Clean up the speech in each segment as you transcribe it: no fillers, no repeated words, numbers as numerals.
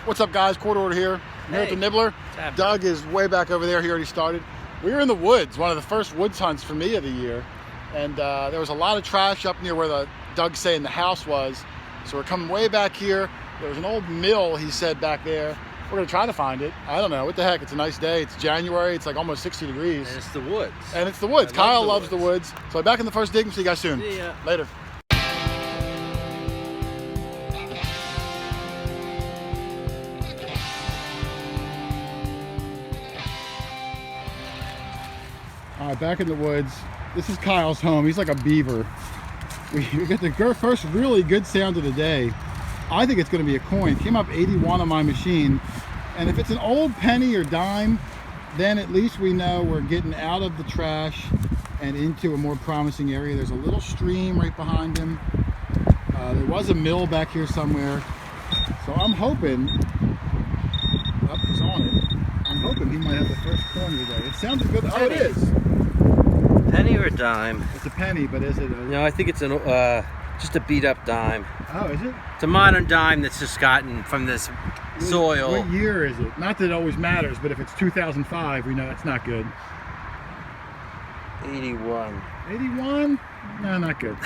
What's up, guys? Court Order here. I'm here at the Nibbler. Doug is way back over there. He already started. We were in the woods, one of the first woods hunts for me of the year. And there was a lot of trash up near where Doug's saying the house was. So we're coming way back here. There was an old mill, he said, back there. We're gonna try to find it. I don't know, what the heck? It's a nice day. It's January. It's like almost 60 degrees. And it's the woods. And it's the woods. Kyle loves the woods. So I'm back in the first dig and see you guys soon. See ya. Later. All right, back in the woods. This is Kyle's home. He's like a beaver. We get the first really good sound of the day. I think it's going to be a coin. Came up 81 on my machine. And if it's an old penny or dime, then at least we know we're getting out of the trash and into a more promising area. There's a little stream right behind him. There was a mill back here somewhere. So I'm hoping, he's on it. I'm hoping he might have the first coin today. It sounded good. Oh, it is. Penny or a dime? It's a penny, but is it a... No, I think it's just a beat up dime. Oh, is it? It's a modern dime that's just gotten from this soil. What year is it? Not that it always matters, but if it's 2005, we know that's not good. 81. 81? No, not good.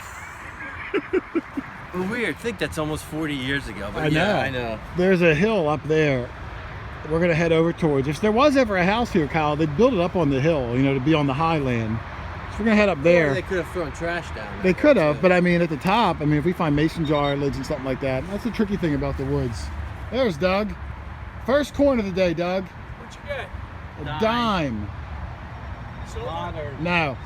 Well, weird. I think that's almost 40 years ago. But I know. Yeah, I know. There's a hill up there. We're going to head over towards. If there was ever a house here, Kyle, they'd build it up on the hill, you know, to be on the highland. So we're going to head up there. Or they could have thrown trash down. They could have, but I mean, at the top, I mean, if we find mason jar lids and something like that, that's the tricky thing about the woods. There's Doug. First coin of the day, Doug. What you get? A dime. Silver? No,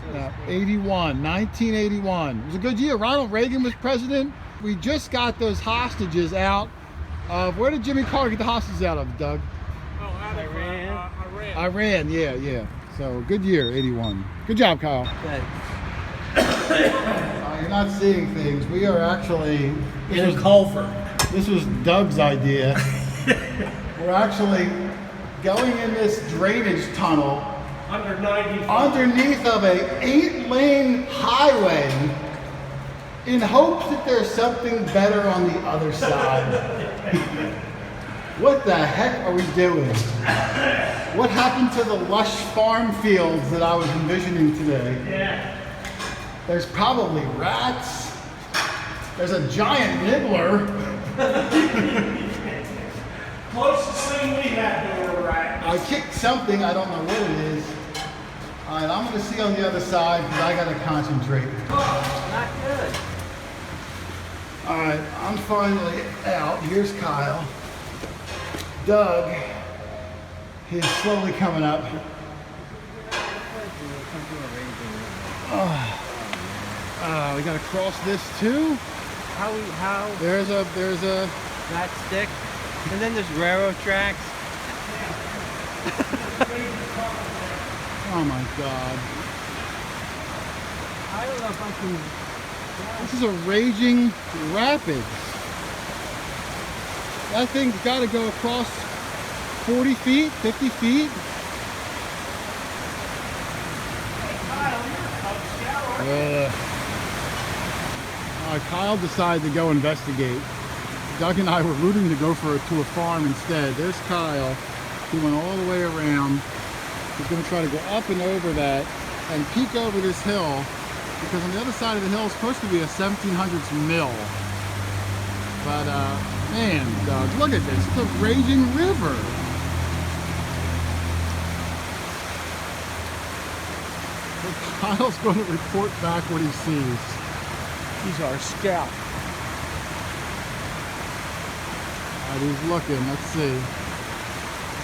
81, 1981. It was a good year. Ronald Reagan was president. We just got those hostages out of, where did Jimmy Carter get the hostages out of, Doug? Oh, out of Iran. Iran, yeah. So good year, 81. Good job, Kyle. You're not seeing things. We are actually In Culver. This was Doug's idea. We're actually going in this drainage tunnel Under 90. underneath of a 8-lane highway in hopes that there's something better on the other side. What the heck are we doing? What happened to the lush farm fields that I was envisioning today? Yeah. There's probably rats. There's a giant nibbler. Closest thing we have to a rat. I kicked something, I don't know what it is. All right, I'm gonna see on the other side because I gotta concentrate. Not good. All right, I'm finally out. Here's Kyle. Doug is slowly coming up. We gotta cross this too. How? There's a That stick. And then there's railroad tracks. oh my God. I don't know if I can. This is a raging rapids. That thing's got to go across 40 feet, 50 feet. All right, Kyle decided to go investigate. Doug and I were rooting to go to a farm instead. There's Kyle. He went all the way around. He's going to try to go up and over that and peek over this hill, because on the other side of the hill is supposed to be a 1700s mill. But man, Doug, look at this. It's a raging river. So Kyle's going to report back what he sees. He's our scout. All right, he's looking. Let's see.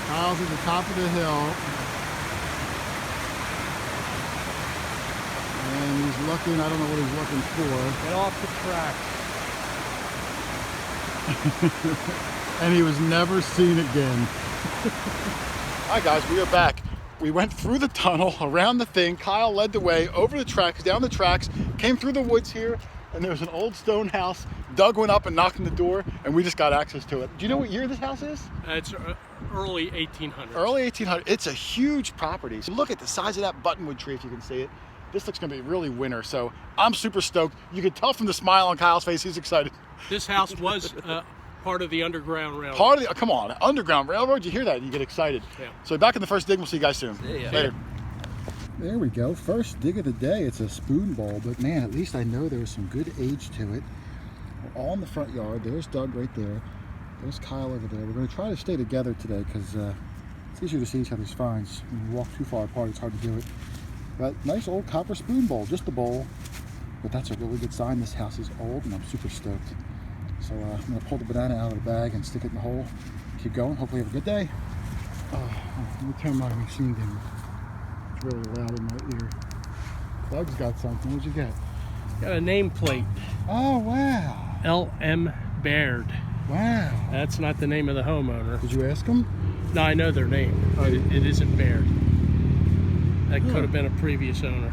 Kyle's at the top of the hill. And he's looking. I don't know what he's looking for. Get off the track. And he was never seen again. Hi guys, we are back. We went through the tunnel, around the thing. Kyle led the way over the tracks, down the tracks, came through the woods here, and there was an old stone house. Doug went up and knocked on the door, and we just got access to it. Do you know what year this house is? It's early 1800s. Early 1800s. It's a huge property. So look at the size of that buttonwood tree if you can see it. This looks gonna be really winter, so I'm super stoked. You can tell from the smile on Kyle's face, he's excited. This house was part of the Underground Railroad. Part of the, come on, Underground Railroad, you hear that and you get excited. Yeah. So back in the first dig, we'll see you guys soon. See ya. Later. There we go, first dig of the day. It's a spoon bowl, but man, at least I know there was some good age to it. We're all in the front yard. There's Doug right there. There's Kyle over there. We're going to try to stay together today because it's easier to see each other's finds. When you walk too far apart, it's hard to do it. But nice old copper spoon bowl, just a bowl. But that's a really good sign. This house is old and I'm super stoked. So I'm going to pull the banana out of the bag and stick it in the hole. Keep going. Hopefully have a good day. Let me turn my machine down. It's really loud in my ear. Doug's got something. What'd you get? Got a nameplate. Oh, wow. L.M. Baird. Wow. That's not the name of the homeowner. Did you ask him? No, I know their name. It isn't Baird. That could have been a previous owner.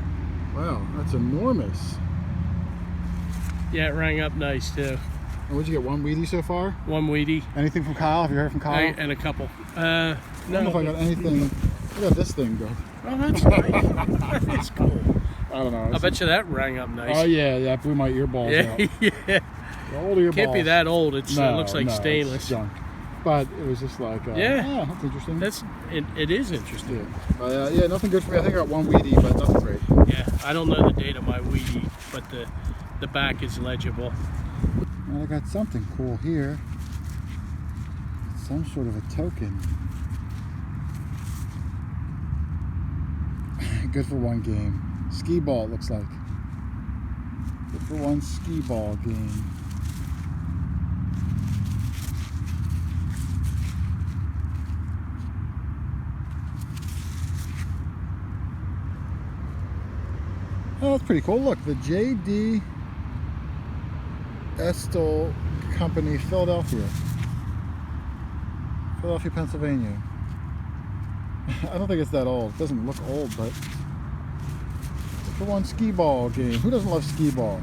Wow, that's enormous. Yeah, it rang up nice too. And what'd you get, one Wheatie so far? One Wheatie. Anything from Kyle? Have you heard from Kyle? And a couple. I don't know if I got anything. Look at this thing, Doug. Oh, that's nice. That's cool. I don't know. I bet you that rang up nice. Oh, yeah, that blew my earballs out. Yeah. The old earballs. Can't be that old. It looks like stainless. It's junk. But it was just like, yeah, that's interesting. It is interesting. Yeah. But yeah, nothing good for me. I think I got one Wheatie, but nothing great. Yeah, I don't know the date of my Wheatie, but the back is legible. Well, I got something cool here. Some sort of a token. Good for one game. Skee ball, it looks like. Good for one skee ball game. Oh, that's pretty cool. Look, the J.D. Estel Company, Philadelphia, Pennsylvania. I don't think it's that old. It doesn't look old, but for one skee ball game. Who doesn't love skee ball?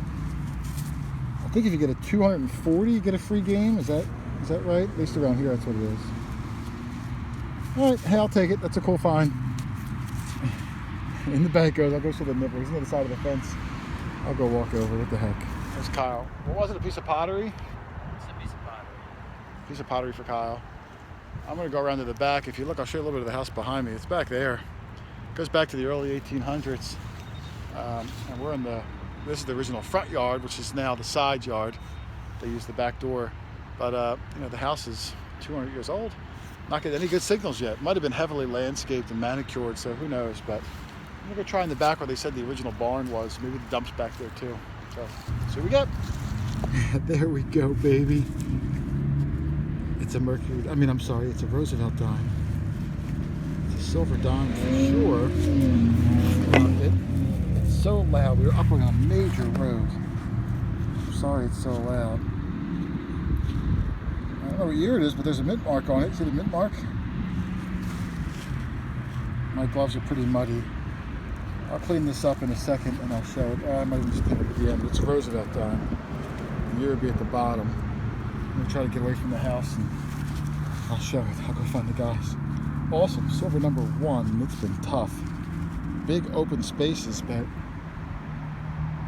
I think if you get a 240, you get a free game. Is that right? At least around here, that's what it is. All right, hey, I'll take it. That's a cool find. In the bag goes. I'll go to the nipple. He's on the other side of the fence. I'll go walk over. What the heck? There's Kyle. What was it? A piece of pottery? It's a piece of pottery. Piece of pottery for Kyle. I'm going to go around to the back. If you look, I'll show you a little bit of the house behind me. It's back there. It goes back to the early 1800s. And we're in this is the original front yard, which is now the side yard. They use the back door. But, you know, the house is 200 years old. Not getting any good signals yet. Might have been heavily landscaped and manicured, so who knows. But I'm going to try in the back where they said the original barn was. Maybe the dump's back there, too. So what we got. There we go, baby. It's a Mercury, it's a Roosevelt dime. It's a silver dime for sure. It's so loud. We were up on a major road. I'm sorry it's so loud. I don't know what year it is, but there's a mint mark on it. See the mint mark? My gloves are pretty muddy. I'll clean this up in a second and I'll show it. I might even just put it at the end. It's a Roosevelt dime. The year will be at the bottom. I'm going to try to get away from the house and I'll show it. I'll go find the guys. Awesome. Silver number 1. It's been tough. Big open spaces, but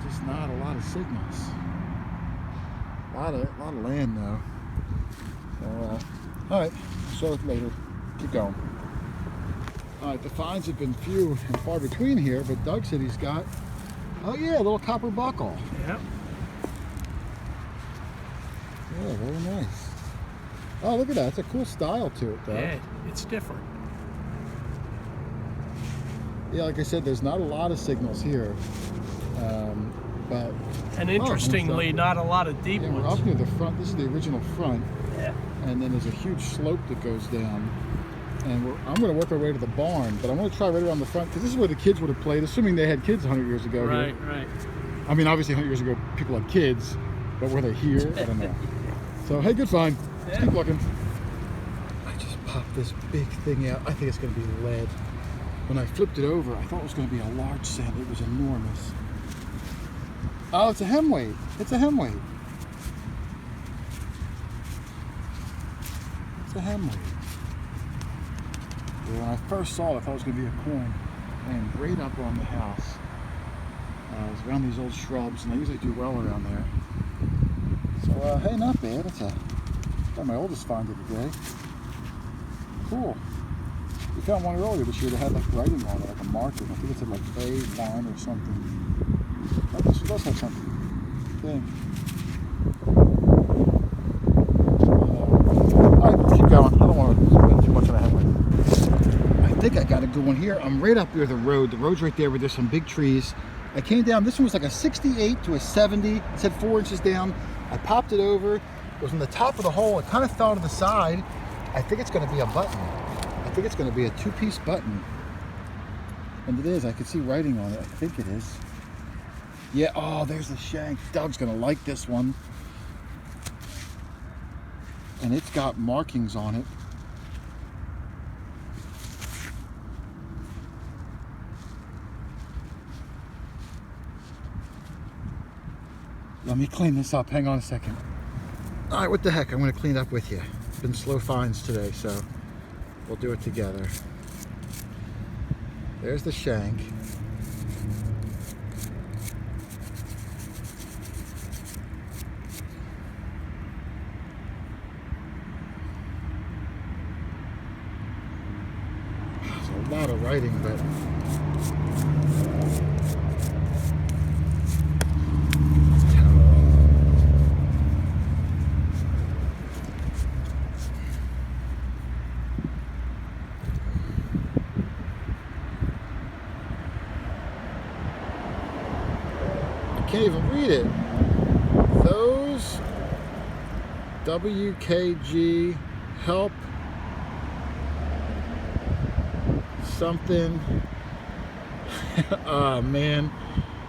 just not a lot of signals. A lot of land though. So, all right. I'll show it later. Keep going. All right, the finds have been few and far between here, but Doug said he's got, oh yeah, a little copper buckle. Yep. Yeah, very nice. Oh, look at that. It's a cool style to it, though. Yeah, it's different. Yeah, like I said, there's not a lot of signals here. But And interestingly, not a lot of deep we're ones. up near the front. This is the original front. Yeah. And then there's a huge slope that goes down. And I'm going to work our way to the barn, but I want to try right around the front because this is where the kids would have played, assuming they had kids 100 years ago. Right, here. right. I mean, obviously 100 years ago, people had kids, but were they here? I don't know. So, hey, good find. Let's keep looking. I just popped this big thing out. I think it's going to be lead. When I flipped it over, I thought it was going to be a large sand. It was enormous. Oh, it's a hemweight. It's a hemweight. It's a hemweight. Yeah, when I first saw it, I thought it was going to be a coin. And right up on the house. It was around these old shrubs, and I usually do well around there. So, hey, not bad. It's a Got my oldest find of the day. Cool. We found one earlier this year that had like writing on it, like a marker. I think it said like A1 or something. Oh, this one does have something. Thing. Alright, let's keep going. I don't want to spend too much on a headlight. I think I got a good one here. I'm right up near the road. The road's right there where there's some big trees. I came down, this one was like a 68 to a 70. It said 4 inches down. I popped it over. It was on the top of the hole. It kind of fell to the side. I think it's going to be a button. I think it's going to be a 2-piece button. And it is. I can see writing on it. I think it is. Yeah, oh, there's the shank. Doug's going to like this one. And it's got markings on it. Let me clean this up. Hang on a second. All right, what the heck? I'm going to clean it up with you. Been slow finds today, so we'll do it together. There's the shank. There's a lot of writing, but can't even read it. Those WKG help something. Oh man,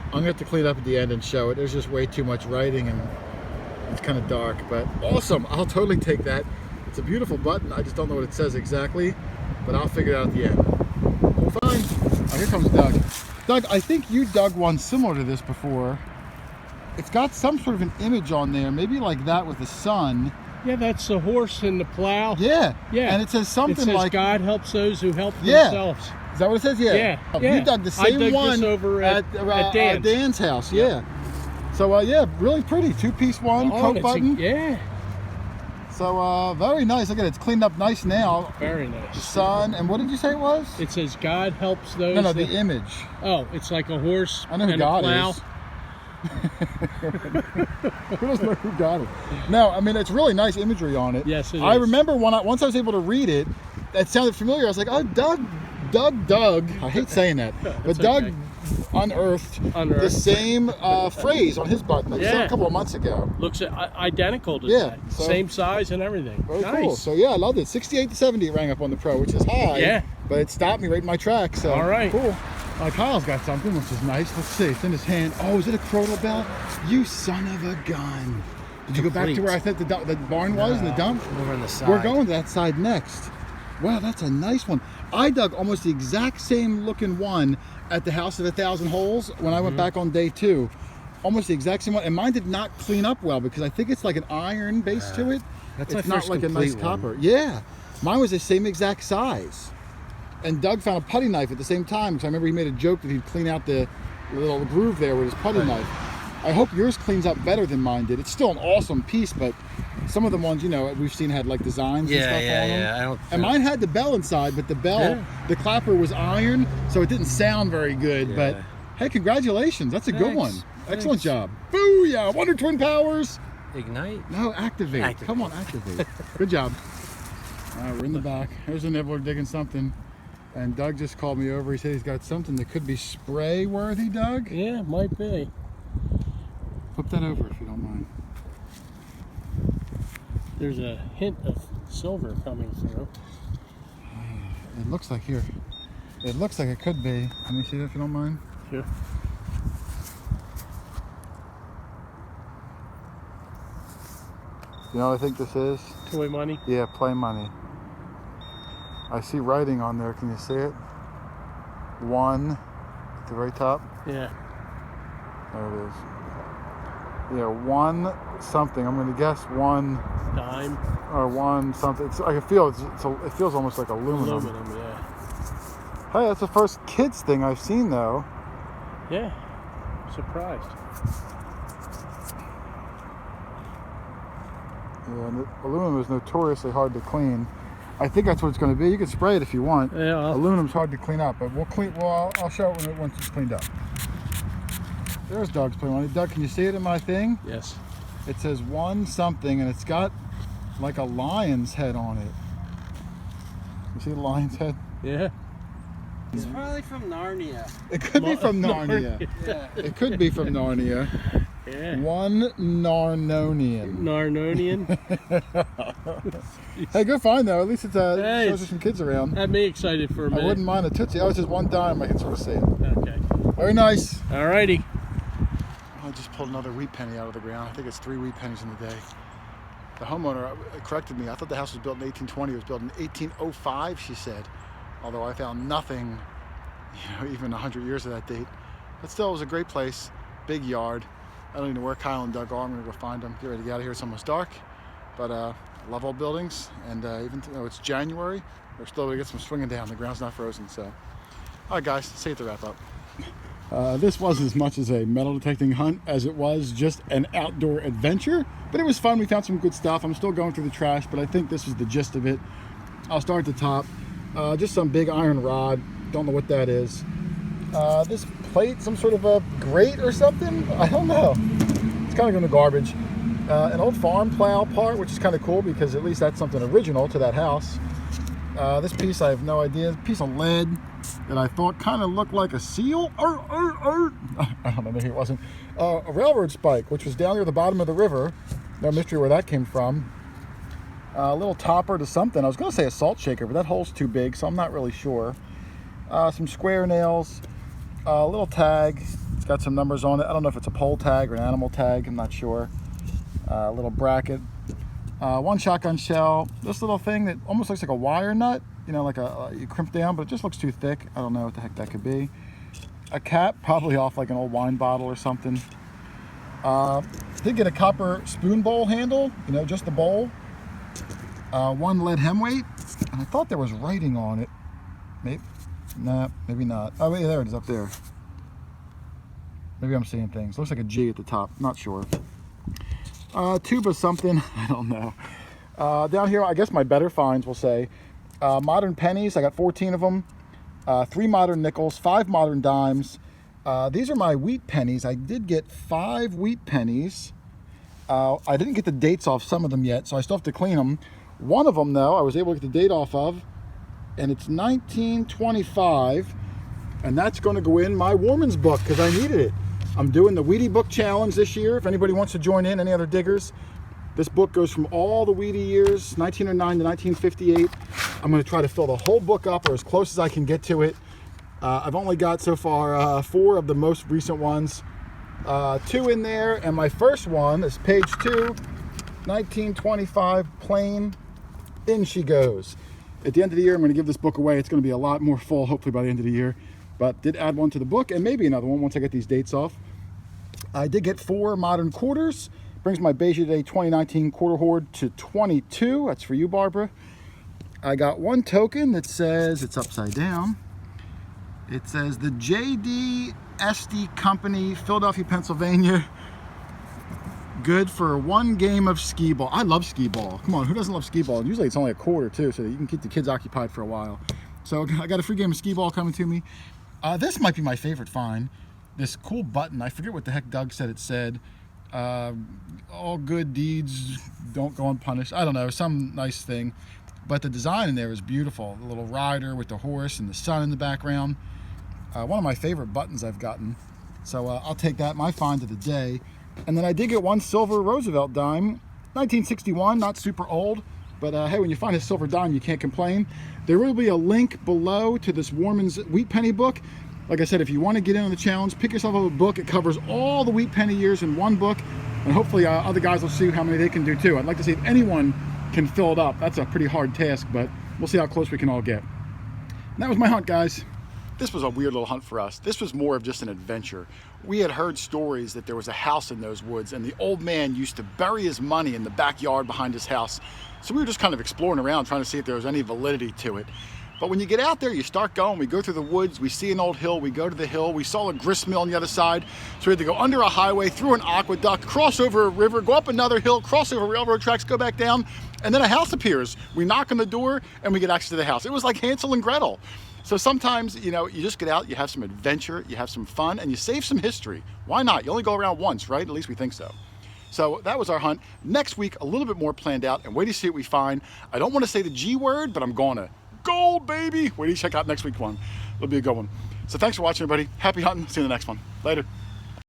I'm gonna have to clean it up at the end and show it. There's just way too much writing and it's kind of dark, but awesome. I'll totally take that. It's a beautiful button. I just don't know what it says exactly, but I'll figure it out at the end. Well, fine. Oh, here comes Doug. Doug, I think you dug one similar to this before. It's got some sort of an image on there, maybe like that with the sun. Yeah, that's the horse and the plow. Yeah. Yeah. And it says something it says, like God helps those who help yeah. themselves. Is that what it says? Yeah. Yeah. Oh, Yeah. You dug the same I dug one this over at Dan's. Dan's house. Yeah. So yeah, really pretty. 2-piece one, coat button. Yeah. So very nice. Look at it. It's cleaned up nice now. Very nice. Sun. And what did you say it was? It says God helps those. No, the image. Oh, it's like a horse. I know who and God a plow. is. Who doesn't know who got it? No, I mean, it's really nice imagery on it. Yes, it I is. remember once I was able to read it, it sounded familiar. I was like, oh, Doug. I hate saying that, but Doug okay. unearthed the same phrase on his button that he saw a couple of months ago. Looks identical to that. So, same size and everything. Very nice. cool. So yeah, I loved it. 68 to 70 it rang up on the Pro, which is high. Yeah. But it stopped me right in my track. So all right. Cool. Kyle's got something, which is nice. Let's see. It's in his hand. Oh, is it a chronal bell? You son of a gun. Did you go back to where I thought the barn was in the dump? Over on the side. We're going to that side next. Wow, that's a nice one. I dug almost the exact same looking one at the House of 1,000 Holes when I went back on day 2. Almost the exact same one. And mine did not clean up well because I think it's like an iron base to it. That's it's my not first like a nice complete one. copper. Yeah. Mine was the same exact size. And Doug found a putty knife at the same time because I remember he made a joke that he'd clean out the little groove there with his putty knife. I hope yours cleans up better than mine did. It's still an awesome piece, but some of the ones, you know, we've seen had like designs and stuff on them. And mine had the bell inside, but the bell, the clapper was iron, so it didn't sound very good. But hey, congratulations. That's a good one. Excellent job. Booyah. Wonder Twin Powers. Ignite? No, activate. Come on, activate. Good job. All right, we're in the back. There's a nibbler digging something. And Doug just called me over. He said he's got something that could be spray worthy, Doug. Yeah, might be. Flip that over if you don't mind. There's a hint of silver coming through. It looks like here. It looks like it could be. Let me see that if you don't mind. Sure. You know what I think this is? Toy money? Yeah, play money. I see writing on there. Can you see it? 1 at the very top. Yeah. There it is. Yeah, 1 something. I'm going to guess 1 dime or 1 something. I can feel it feels almost like aluminum. Aluminum, yeah. Hey, that's the first kids thing I've seen though. Yeah. Surprised. Yeah, and the aluminum is notoriously hard to clean. I think that's what it's going to be. You can spray it if you want. Yeah. Aluminum's hard to clean up, but we'll clean. Well, I'll show it once it's cleaned up. There's Doug's playing on it. Doug, can you see it in my thing? Yes. It says one something, and it's got like a lion's head on it. You see the lion's head? Yeah. It's probably from Narnia. It could be from Narnia. Yeah. It could be from Narnia. Yeah. One Narnonian. Narnonian. Hey, good find though. At least it Hey, shows us some kids around. Had me excited for a I minute. wouldn't mind a Tootsie. Oh, it's just one dime. I can sort of see it. Okay. Very nice. Alrighty. I just pulled another wheat penny out of the ground. I think it's 3 wheat pennies in the day. The homeowner corrected me. I thought the house was built in 1820. It was built in 1805, she said. Although I found nothing, even 100 years of that date. But still, it was a great place. Big yard. I don't even know where Kyle and Doug are. I'm going to go find them. Get ready to get out of here. It's almost dark. But I love old buildings. And even though it's January, we're still going to get some swinging down. The ground's not frozen. So, all right, guys, see you at the wrap up. This was as much as a metal detecting hunt as it was just an outdoor adventure, but it was fun. We found some good stuff. I'm still going through the trash, but I think this is the gist of it. I'll start at the top. Just some big iron rod. Don't know what that is. This plate, some sort of a grate or something? I don't know. It's kind of going to garbage. An old farm plow part, which is kind of cool because at least that's something original to that house. This piece, I have no idea. A piece of lead that I thought kind of looked like a seal. I don't know, maybe it wasn't. A railroad spike, which was down near the bottom of the river. No mystery where that came from. A little topper to something. I was going to say a salt shaker, but that hole's too big, so I'm not really sure. Some square nails. A little tag. It's got some numbers on it. I don't know if it's a pole tag or an animal tag. I'm not sure. A little bracket. One shotgun shell. This little thing that almost looks like a wire nut. You know, like you crimp down, but it just looks too thick. I don't know what the heck that could be. A cap, probably off like an old wine bottle or something. Did get a copper spoon bowl handle, you know, just the bowl. One lead hem weight, and I thought there was writing on it. Maybe, nah, maybe not. Oh, wait, there it is up there. Maybe I'm seeing things. Looks like a G at the top, not sure. Tube of something, I don't know. Down here, I guess my better finds will say, modern pennies, I got 14 of them. 3 modern nickels, 5 modern dimes. These are my wheat pennies. I did get 5 wheat pennies. I didn't get the dates off some of them yet, so I still have to clean them. One of them, though, I was able to get the date off of, and it's 1925, and that's going to go in my Warman's book because I needed it. I'm doing the Wheatie Book Challenge this year. If anybody wants to join in, any other diggers, this book goes from all the Wheatie years, 1909 to 1958. I'm going to try to fill the whole book up or as close as I can get to it. I've only got so far 4 of the most recent ones. 2 in there, and my first one is page 2, 1925, plain. In she goes. At the end of the year, I'm going to give this book away. It's going to be a lot more full, hopefully by the end of the year. But did add one to the book, and maybe another one once I get these dates off. I did get 4 modern quarters. Brings my Beige Day 2019 quarter hoard to 22. That's for you, Barbara. I got 1 token that says, it's upside down. It says the J.D. Esty Company, Philadelphia, Pennsylvania. Good for 1 game of skee ball. I love skee ball. Come on, who doesn't love skee ball? Usually it's only a quarter too, so you can keep the kids occupied for a while. So I got a free game of skee ball coming to me. This might be my favorite find. This cool button. I forget what the heck Doug said it said. All good deeds don't go unpunished. I don't know, some nice thing. But the design in there is beautiful. The little rider with the horse and the sun in the background. One of my favorite buttons I've gotten. So I'll take that, my find of the day. And then I did get 1 silver Roosevelt dime, 1961, not super old. But hey, when you find a silver dime, you can't complain. There will be a link below to this Warman's Wheat Penny book. Like I said, if you want to get in on the challenge, pick yourself up a book. It covers all the wheat penny years in 1 book. And hopefully other guys will see how many they can do too. I'd like to see if anyone can fill it up. That's a pretty hard task, but we'll see how close we can all get. And that was my hunt, guys. This was a weird little hunt for us. This was more of just an adventure. We had heard stories that there was a house in those woods and the old man used to bury his money in the backyard behind his house. So we were just kind of exploring around trying to see if there was any validity to it. But when you get out there, you start going, we go through the woods, we see an old hill, we go to the hill, we saw a grist mill on the other side. So we had to go under a highway, through an aqueduct, cross over a river, go up another hill, cross over railroad tracks, go back down, and then a house appears. We knock on the door and we get access to the house. It was like Hansel and Gretel. So sometimes, you know, you just get out, you have some adventure, you have some fun, and you save some history. Why not? You only go around once, right? At least we think so. So that was our hunt. Next week, a little bit more planned out, and wait to see what we find. I don't want to say the G word, but I'm going to gold, baby. Wait till you check out next week's one. It'll be a good one. So thanks for watching, everybody. Happy hunting. See you in the next one. Later.